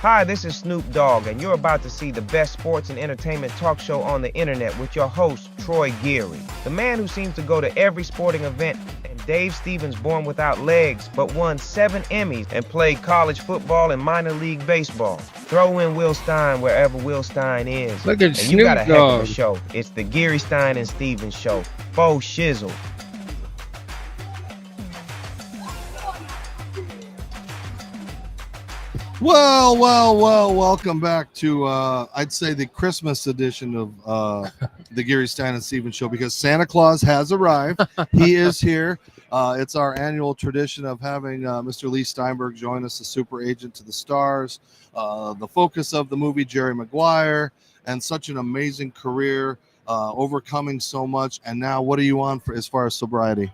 Hi, this is Snoop Dogg, and you're about to see the best sports and entertainment talk show on the internet with your host, Troy Geary. The man who seems to go to every sporting event, and Dave Stevens born without legs, but won 7 Emmys and played college football and minor league baseball. Throw in Will Stein wherever Will Stein is. Look at and Snoop you got a heck of a Dogg. show. It's the Geary, Stein, and Stevens Show. Faux shizzle. Well, welcome back to, I'd say, the Christmas edition of the Geary Stein and Stevens Show, because Santa Claus has arrived. He is here. It's our annual tradition of having Mr. Leigh Steinberg join us, the super agent to the stars, the focus of the movie, Jerry McGwire, and such an amazing career, overcoming so much. And now, what are you on for as far as sobriety?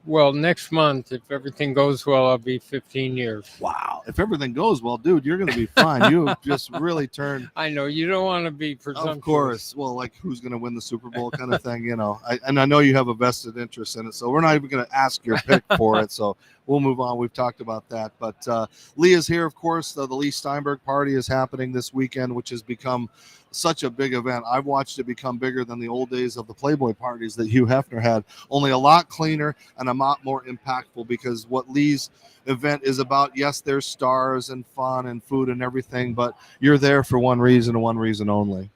Well, next month, if everything goes well, I'll be 15 years. Wow. If everything goes well, dude, you're going to be fine. You have just really turned. I know you don't want to be presumptuous. Of course. Well, like who's going to win the Super Bowl kind of thing, you know. And I know you have a vested interest in it, so we're not even going to ask your pick for it. So we'll move on. We've talked about that. But Leigh is here, of course. The Leigh Steinberg party is happening this weekend, which has become such a big event. I've watched it become bigger than the old days of the Playboy parties that Hugh Hefner had, only a lot cleaner and a lot more impactful, because what Leigh's event is about, yes, there's stars and fun and food and everything, but you're there for one reason and one reason only.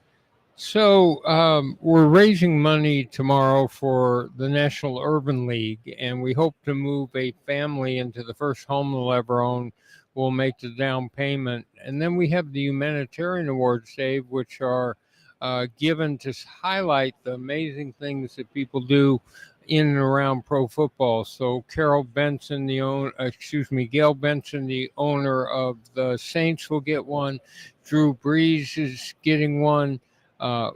So we're raising money tomorrow for the National Urban League, and we hope to move a family into the first home they'll ever own. We'll make the down payment. And then we have the humanitarian awards, Dave, which are given to highlight the amazing things that people do in and around pro football. So Gail Benson, the owner of the Saints, will get one. Drew Brees is getting one.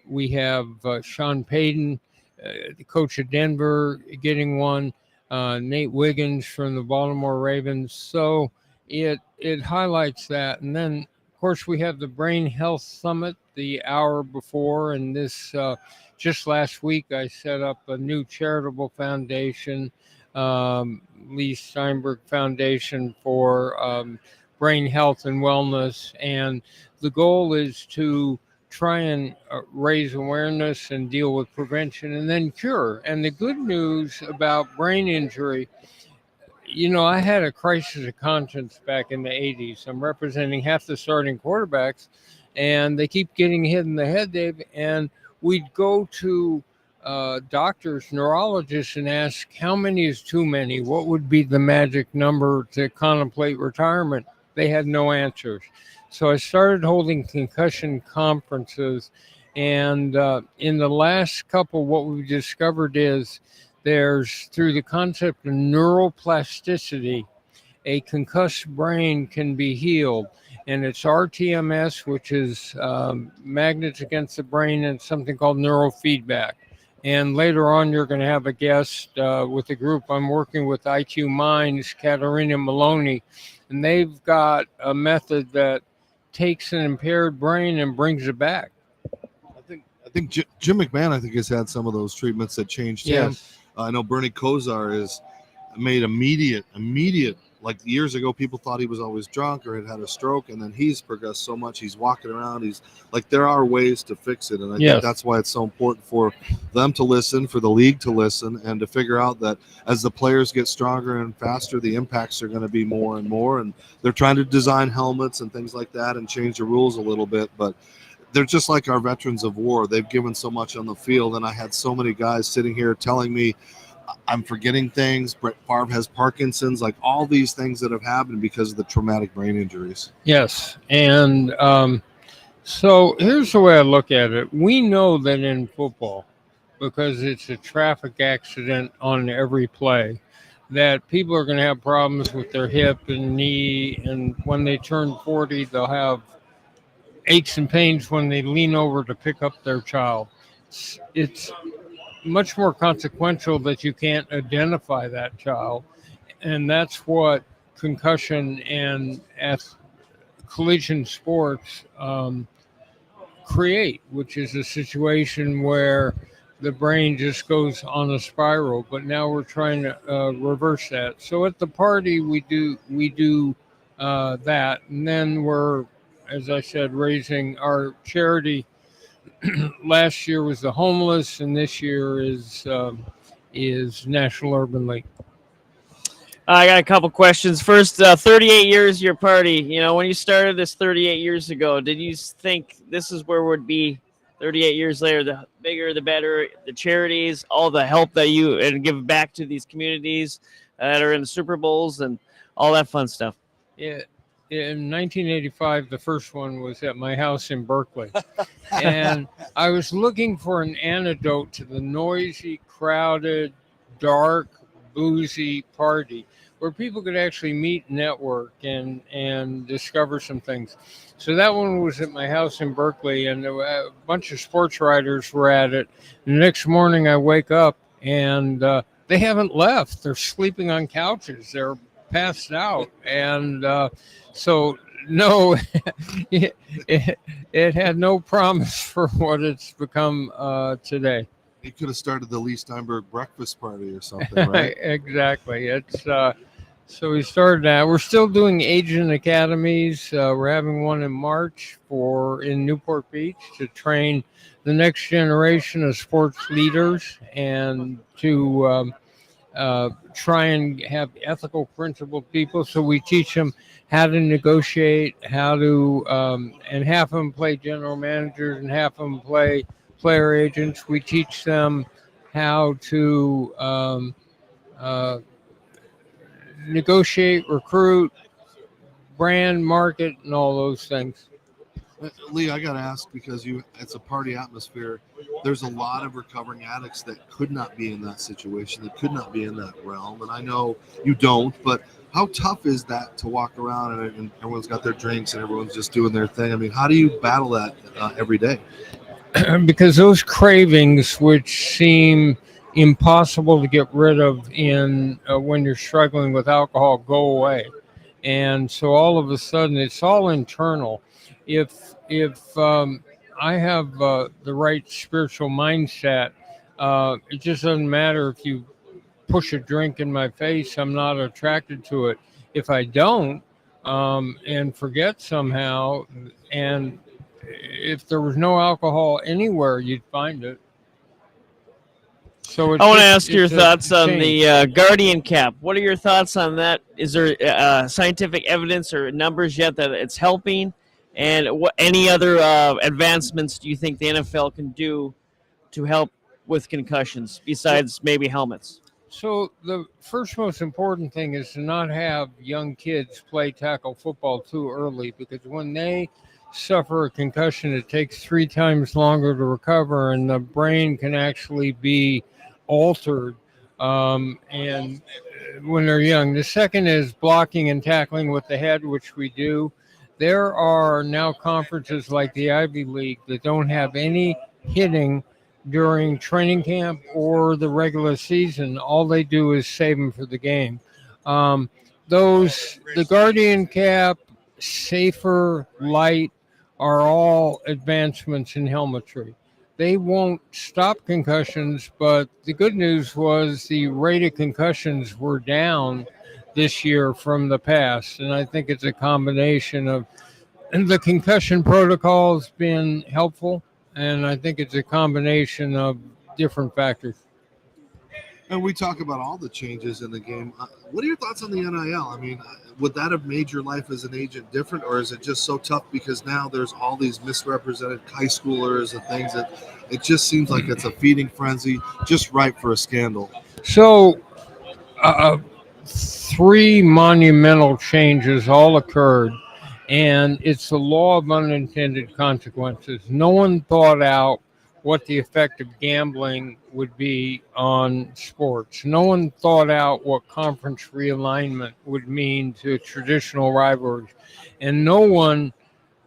We have Sean Payton, the coach of Denver, getting one. Nate Wiggins from the Baltimore Ravens. So it highlights that. And then, of course, we have the Brain Health Summit the hour before. And this just last week, I set up a new charitable foundation, Leigh Steinberg Foundation for brain health and wellness. And the goal is to try and raise awareness and deal with prevention and then cure. And the good news about brain injury, you know, I had a crisis of conscience back in the 80s. I'm representing half the starting quarterbacks, and they keep getting hit in the head, Dave. And we'd go to doctors, neurologists, and ask, how many is too many? What would be the magic number to contemplate retirement? They had no answers. So I started holding concussion conferences. And in the last couple, what we've discovered is there's, through the concept of neuroplasticity, a concussed brain can be healed. And it's RTMS, which is magnets against the brain, and something called neurofeedback. And later on, you're going to have a guest with the group I'm working with, IQ Minds, Katerina Maloney. And they've got a method that takes an impaired brain and brings it back. I think Jim McMahon, has had some of those treatments that changed him. Yes. I know Bernie Kosar is made immediate. Like years ago, people thought he was always drunk or had a stroke, and then he's progressed so much. He's walking around. He's like, there are ways to fix it, and I think that's why it's so important for them to listen, for the league to listen, and to figure out that as the players get stronger and faster, the impacts are going to be more and more. And they're trying to design helmets and things like that and change the rules a little bit, but they're just like our veterans of war. They've given so much on the field, and I had so many guys sitting here telling me, I'm forgetting things. Brett Favre has Parkinson's, like all these things that have happened because of the traumatic brain injuries. Yes. And so here's the way I look at it. We know that in football, because it's a traffic accident on every play, that people are going to have problems with their hip and knee. And when they turn 40, they'll have aches and pains when they lean over to pick up their child. It's much more consequential that you can't identify that child. And that's what concussion and collision sports create, which is a situation where the brain just goes on a spiral. But now we're trying to reverse that. So at the party, we do that. And then we're, as I said, raising our charity. Last year was the homeless, and this year is National Urban League. I got a couple questions. First, 38 years your party. You know, when you started this 38 years ago, did you think this is where we'd be 38 years later? The bigger, the better. The charities, all the help that you and give back to these communities that are in the Super Bowls and all that fun stuff. Yeah. In 1985, the first one was at my house in Berkeley. And I was looking for an antidote to the noisy, crowded, dark, boozy party where people could actually meet, network, and discover some things. So that one was at my house in Berkeley, and a bunch of sports writers were at it. The next morning I wake up, and they haven't left. They're sleeping on couches. They're passed out. And so, no, it had no promise for what it's become today. You could have started the Leigh Steinberg breakfast party or something, right? Exactly. It's so we started that. We're still doing agent academies. We're having one in March in Newport Beach to train the next generation of sports leaders and to try and have ethical, principled people. So we teach them how to negotiate, how to, and half of them play general managers and half of them play player agents. We teach them how to negotiate, recruit, brand, market, and all those things. Leigh, I got to ask, because it's a party atmosphere. There's a lot of recovering addicts that could not be in that situation, that could not be in that realm. And I know you don't, but how tough is that to walk around and everyone's got their drinks and everyone's just doing their thing? I mean, how do you battle that every day? Because those cravings, which seem impossible to get rid of when you're struggling with alcohol, go away. And so all of a sudden, it's all internal. If I have the right spiritual mindset, it just doesn't matter if you push a drink in my face. I'm not attracted to it. If I don't and forget somehow, and if there was no alcohol anywhere, you'd find it. So I want to ask your thoughts on the Guardian cap. What are your thoughts on that? Is there scientific evidence or numbers yet that it's helping? And any other advancements do you think the NFL can do to help with concussions besides maybe helmets? So the first most important thing is to not have young kids play tackle football too early, because when they suffer a concussion, it takes 3 times longer to recover, and the brain can actually be altered and when they're young. The second is blocking and tackling with the head, which we do. There are now conferences like the Ivy League that don't have any hitting during training camp or the regular season. All they do is save them for the game. The Guardian cap, Safer, Light are all advancements in helmetry. They won't stop concussions, but the good news was the rate of concussions were down this year from the past. And I think it's a combination of, and the concussion protocol has been helpful. And I think it's a combination of different factors. And we talk about all the changes in the game. What are your thoughts on the NIL? I mean, would that have made your life as an agent different, or is it just so tough because now there's all these misrepresented high schoolers and things that it just seems like it's a feeding frenzy, just ripe for a scandal? So 3 monumental changes all occurred, and it's the law of unintended consequences. No one thought out what the effect of gambling would be on sports. No one thought out what conference realignment would mean to traditional rivalries. And no one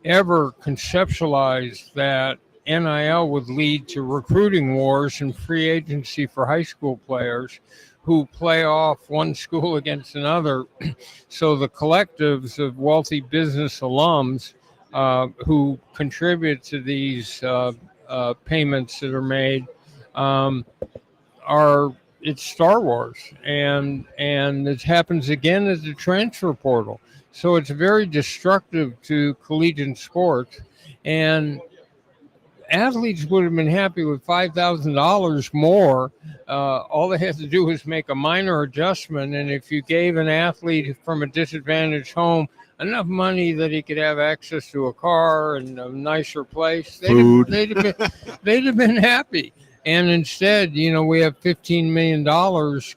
ever conceptualized that NIL would lead to recruiting wars and free agency for high school players who play off one school against another. So the collectives of wealthy business alums who contribute to these payments that are made are it's Star Wars, and it happens again at the transfer portal. So it's very destructive to collegiate sports, and athletes would have been happy with $5,000 more. All they had to do was make a minor adjustment, and if you gave an athlete from a disadvantaged home enough money that he could have access to a car and a nicer place, Food. they'd have been happy. And instead, we have $15 million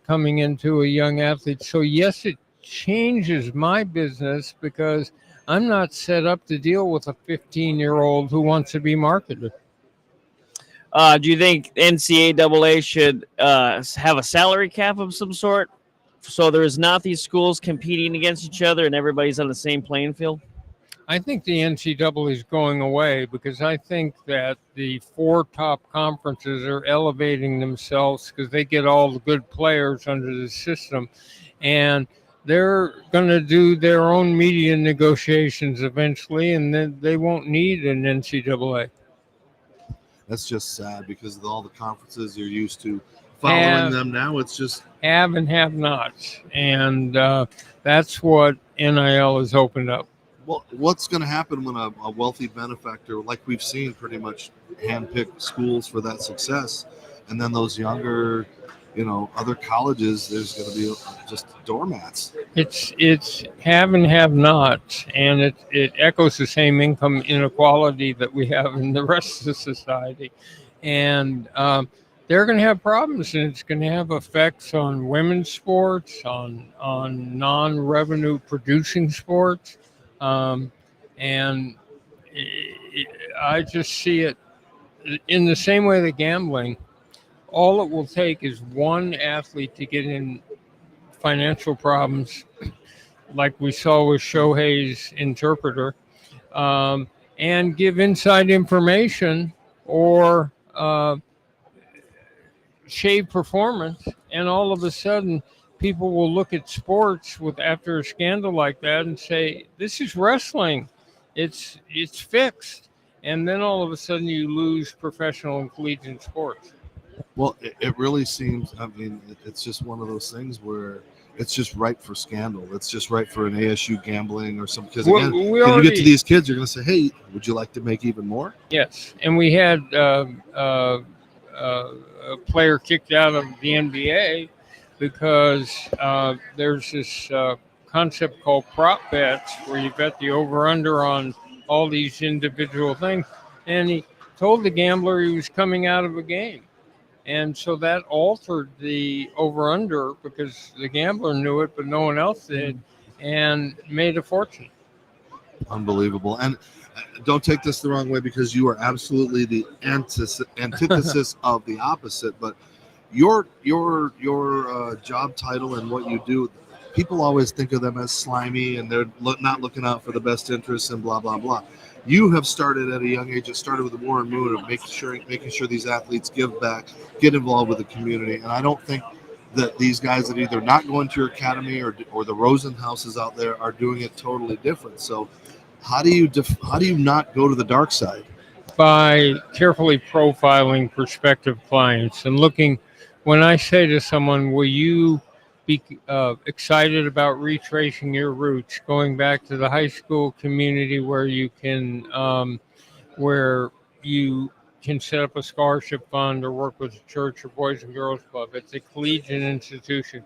coming into a young athlete. So yes, it changes my business because I'm not set up to deal with a 15-year-old who wants to be marketed. Do you think NCAA should have a salary cap of some sort, so there's not these schools competing against each other and everybody's on the same playing field? I think the NCAA is going away because I think that the 4 top conferences are elevating themselves because they get all the good players under the system, and they're going to do their own media negotiations eventually, and then they won't need an NCAA. That's just sad because of all the conferences you're used to following them now. It's just have and have nots, and that's what NIL has opened up. Well, what's going to happen when a wealthy benefactor, like we've seen, pretty much handpick schools for that success, and then those younger, other colleges, there's going to be just doormats. It's have and have nots, and it echoes the same income inequality that we have in the rest of the society, and they're going to have problems, and it's going to have effects on women's sports, on non-revenue producing sports. I just see it in the same way that gambling, all it will take is one athlete to get in financial problems, like we saw with Shohei's interpreter, and give inside information or shave performance, and all of a sudden people will look at sports after a scandal like that and say, this is wrestling. It's fixed. And then all of a sudden you lose professional and collegiate sports. Well, it really seems, it's just one of those things where it's just ripe for scandal. It's just ripe for an ASU gambling or something. Because again, when you get to these kids, you're going to say, hey, would you like to make even more? Yes. And we had a player kicked out of the NBA because there's this concept called prop bets where you bet the over-under on all these individual things. And he told the gambler he was coming out of a game. And so that altered the over-under because the gambler knew it, but no one else did, and made a fortune. Unbelievable. And don't take this the wrong way because you are absolutely the antithesis of the opposite, but your job title and what you do, people always think of them as slimy and they're not looking out for the best interests and blah, blah, blah. You have started at a young age. It started with the Warren Moon of making sure these athletes give back, get involved with the community. And I don't think that these guys that either not going to your academy or the Rosen houses out there are doing it totally different. So how do you not go to the dark side? By carefully profiling prospective clients and looking. When I say to someone, will you be excited about retracing your roots, going back to the high school community where you can set up a scholarship fund or work with a church or Boys and Girls Club. It's a collegiate institution.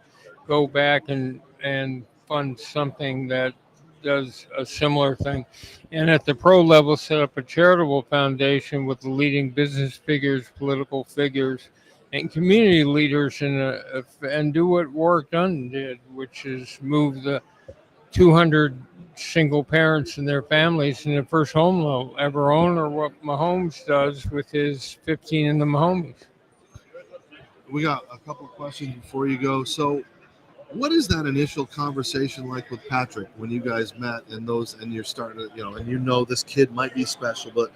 Go back and fund something that does a similar thing. And at the pro level, set up a charitable foundation with the leading business figures, political figures, and community leaders and do what Warwick Dunn did, which is move the 200 single parents and their families in the first home they'll ever own, or what Mahomes does with his 15 in the Mahomes. We got a couple of questions before you go. So what is that initial conversation like with Patrick when you guys met and you're starting to, and this kid might be special, but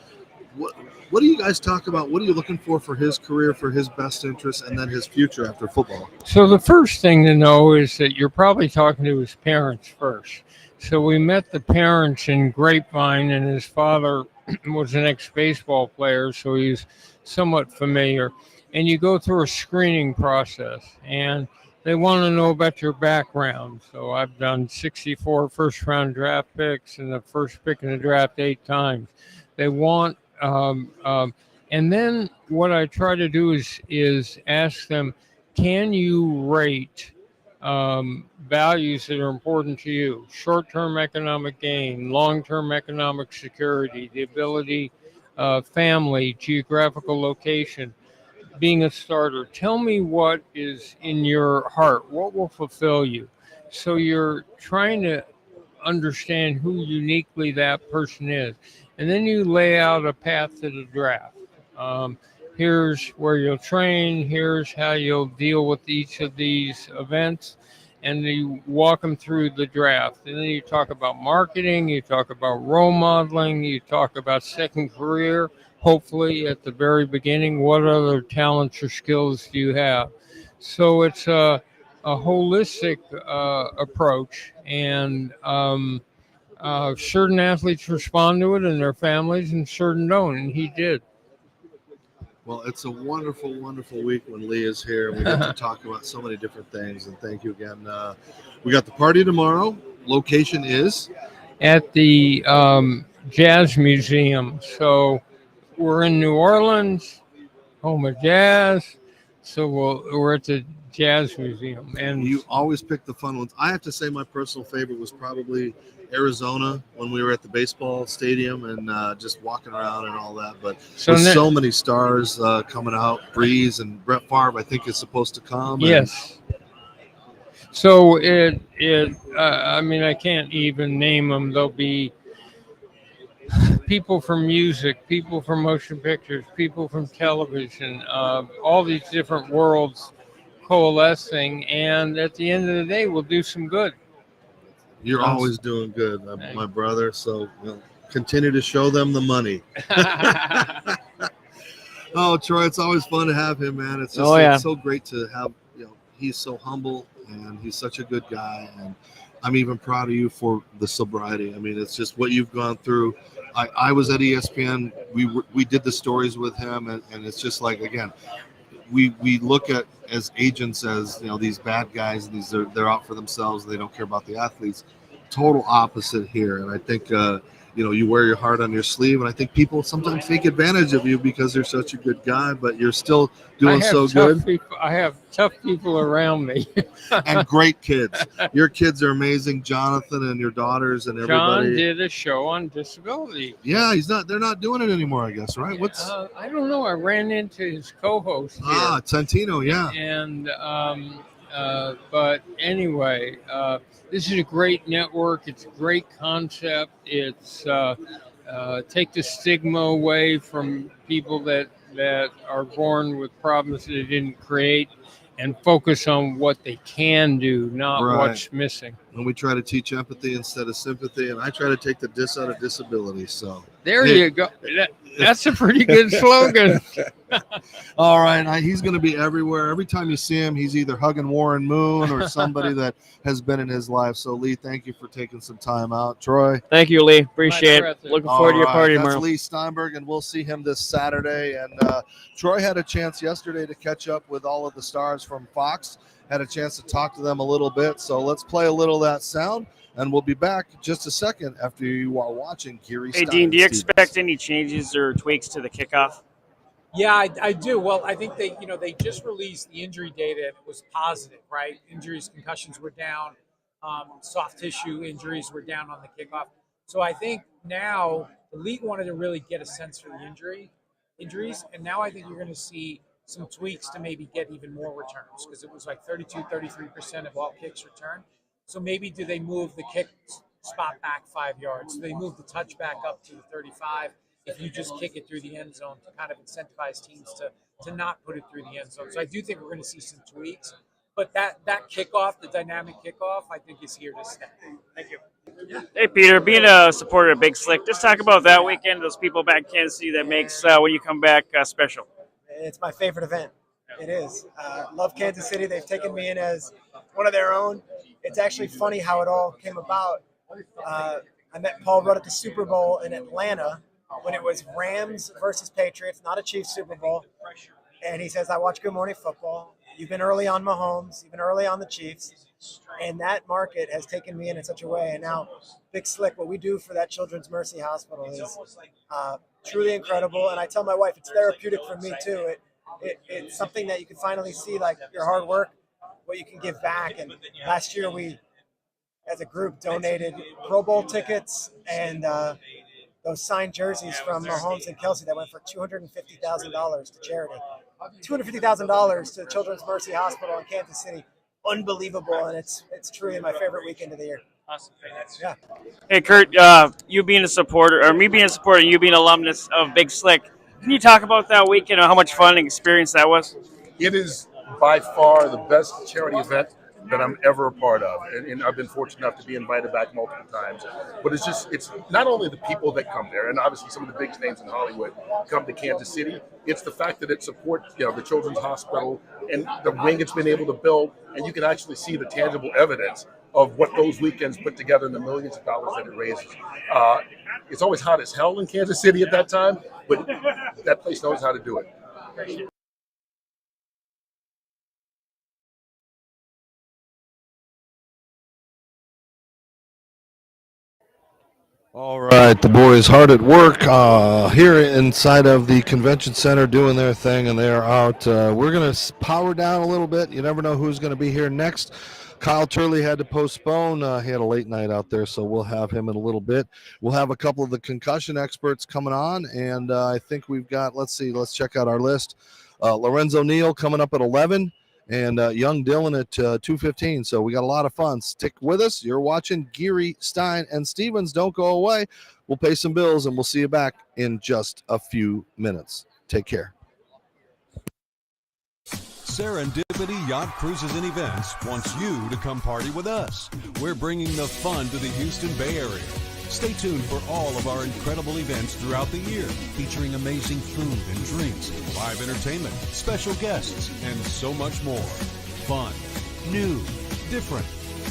what do you guys talk about? What are you looking for his career, for his best interests, and then his future after football? So the first thing to know is that you're probably talking to his parents first. So we met the parents in Grapevine, and his father was an ex-baseball player, so he's somewhat familiar. and you go through a screening process, and they want to know about your background. So I've done 64 first-round draft picks and the first pick in the draft 8 times. They want, and then what I try to do is ask them, can you rate values that are important to you? Short-term economic gain, long-term economic security, the ability, family, geographical location, being a starter. Tell me what is in your heart. What will fulfill you? So you're trying to understand who uniquely that person is. And then you lay out a path to the draft. Here's where you'll train. Here's how you'll deal with each of these events. And you walk them through the draft. And then you talk about marketing. You talk about role modeling. You talk about second career. Hopefully, at the very beginning, what other talents or skills do you have? So it's a holistic approach, and certain athletes respond to it and their families, and certain don't, and he did. Well, it's a wonderful, wonderful week when Leigh is here. We get to talk about so many different things, and thank you again. We got the party tomorrow. Location is At the Jazz Museum. So we're in New Orleans, home of jazz. So we're at the Jazz Museum, and you always pick the fun ones. I have to say my personal favorite was probably Arizona when we were at the baseball stadium and just walking around and all that. But there's so many stars coming out. Breeze and Brett Favre, I think, is supposed to come. Yes. So I mean, I can't even name them. There'll be people from music, people from motion pictures, people from television, all these different worlds coalescing, and at the end of the day, we'll do some good. You're always doing good, my brother. So continue to show them the money. Oh, Troy, it's always fun to have him, man. It's just it's so great to have. He's so humble and he's such a good guy, and I'm even proud of you for the sobriety. I mean, it's just what you've gone through. I was at ESPN. We did the stories with him, and it's just like, again, we look at as agents as these bad guys, and they're out for themselves. They don't care about the athletes. Total opposite here, and I think you wear your heart on your sleeve, and I think people sometimes take advantage of you because you're such a good guy, but you're still doing so good. I have tough people around me. And great kids. Your kids are amazing, Jonathan and your daughters and everybody. John did a show on disability. Yeah, they're not doing it anymore, I guess, right? I don't know. I ran into his co-host here. Tantino, yeah. And but anyway, this is a great network. It's a great concept. It's take the stigma away from people that are born with problems that they didn't create, and focus on what they can do, not what's missing. And we try to teach empathy instead of sympathy, and I try to take the dis out of disability. So there you go. That's a pretty good slogan. All right, he's going to be everywhere. Every time you see him, he's either hugging Warren Moon or somebody that has been in his life. So, Leigh, thank you for taking some time out. Troy. Thank you, Leigh. Appreciate it. Looking forward to your party tomorrow. That's Leigh Steinberg, and we'll see him this Saturday. And Troy had a chance yesterday to catch up with all of the stars from Fox. Had a chance to talk to them a little bit. So let's play a little of that sound, and we'll be back just a second after you are watching Geary Hey, Dean, do you expect any changes or tweaks to the kickoff? Yeah, I do. Well, I think they just released the injury data, and it was positive, right? Injuries, concussions were down. Soft tissue injuries were down on the kickoff. So I think now the league wanted to really get a sense for the injuries, and now I think you're going to see some tweaks to maybe get even more returns, because it was like 33% of all kicks returned. So maybe do they move the kick spot back 5 yards? Do they move the touchback up to the 35? If you just kick it through the end zone to kind of incentivize teams to not put it through the end zone. So I do think we're going to see some tweaks. But that kickoff, the dynamic kickoff, I think is here to stay. Thank you. Hey, Peter, being a supporter of Big Slick, just talk about that weekend, those people back in Kansas City that makes when you come back special. It's my favorite event. It is. Love Kansas City. They've taken me in as one of their own. It's actually funny how it all came about. I met Paul Rudd at the Super Bowl in Atlanta when it was Rams versus Patriots, not a Chiefs Super Bowl. And he says, I watch Good Morning Football. You've been early on Mahomes. You've been early on the Chiefs. And that market has taken me in such a way. And now, Big Slick, what we do for that Children's Mercy Hospital is truly incredible. And I tell my wife, it's therapeutic for me too. It's something that you can finally see, like your hard work, what you can give back. And last year we, as a group, donated Pro Bowl tickets and those signed jerseys from Mahomes and Kelsey that went for $250,000 to charity. $250,000 to Children's Mercy Hospital in Kansas City. Unbelievable, and it's truly my favorite weekend of the year. Awesome. Yeah. Hey, Kurt, you being a supporter, or me being a supporter, you being an alumnus of Big Slick, can you talk about that weekend and how much fun and experience that was? It is by far the best charity event that I'm ever a part of. And I've been fortunate enough to be invited back multiple times. But it's not only the people that come there, and obviously some of the big names in Hollywood come to Kansas City. It's the fact that it supports the Children's Hospital and the ring it's been able to build. And you can actually see the tangible evidence of what those weekends put together and the millions of dollars that it raises. It's always hot as hell in Kansas City at that time, but that place knows how to do it. All right, the boys hard at work here inside of the convention center doing their thing, and they are out. We're going to power down a little bit. You never know who's going to be here next. Kyle Turley had to postpone. He had a late night out there, so we'll have him in a little bit. We'll have a couple of the concussion experts coming on, and I think we've got, let's check out our list. Lorenzo Neal coming up at 11. And young Dylan at 2:15. So we got a lot of fun. Stick with us. You're watching Geary, Stein, and Stevens. Don't go away. We'll pay some bills, and we'll see you back in just a few minutes. Take care. Serendipity Yacht Cruises and Events wants you to come party with us. We're bringing the fun to the Houston Bay Area. Stay tuned for all of our incredible events throughout the year, featuring amazing food and drinks, live entertainment, special guests, and so much more. Fun, new, different.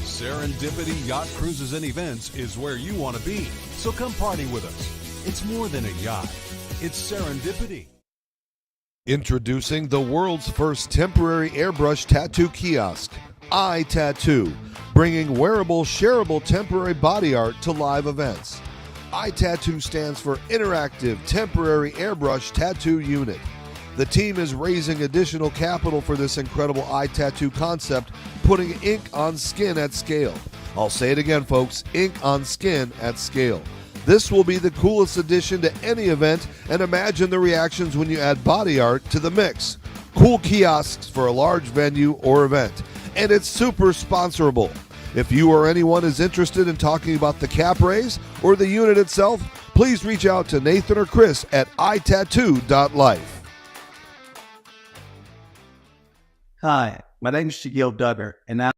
Serendipity Yacht Cruises and Events is where you want to be. So come party with us. It's more than a yacht. It's serendipity. Introducing the world's first temporary airbrush tattoo kiosk, iTattoo, bringing wearable, shareable temporary body art to live events. iTattoo stands for Interactive Temporary Airbrush Tattoo Unit. The team is raising additional capital for this incredible iTattoo concept, putting ink on skin at scale. I'll say it again, folks, ink on skin at scale. This will be the coolest addition to any event, and imagine the reactions when you add body art to the mix. Cool kiosks for a large venue or event. And it's super sponsorable. If you or anyone is interested in talking about the cap raise or the unit itself, please reach out to Nathan or Chris at itattoo.life. Hi, my name is Shaquille Duggar, and I'm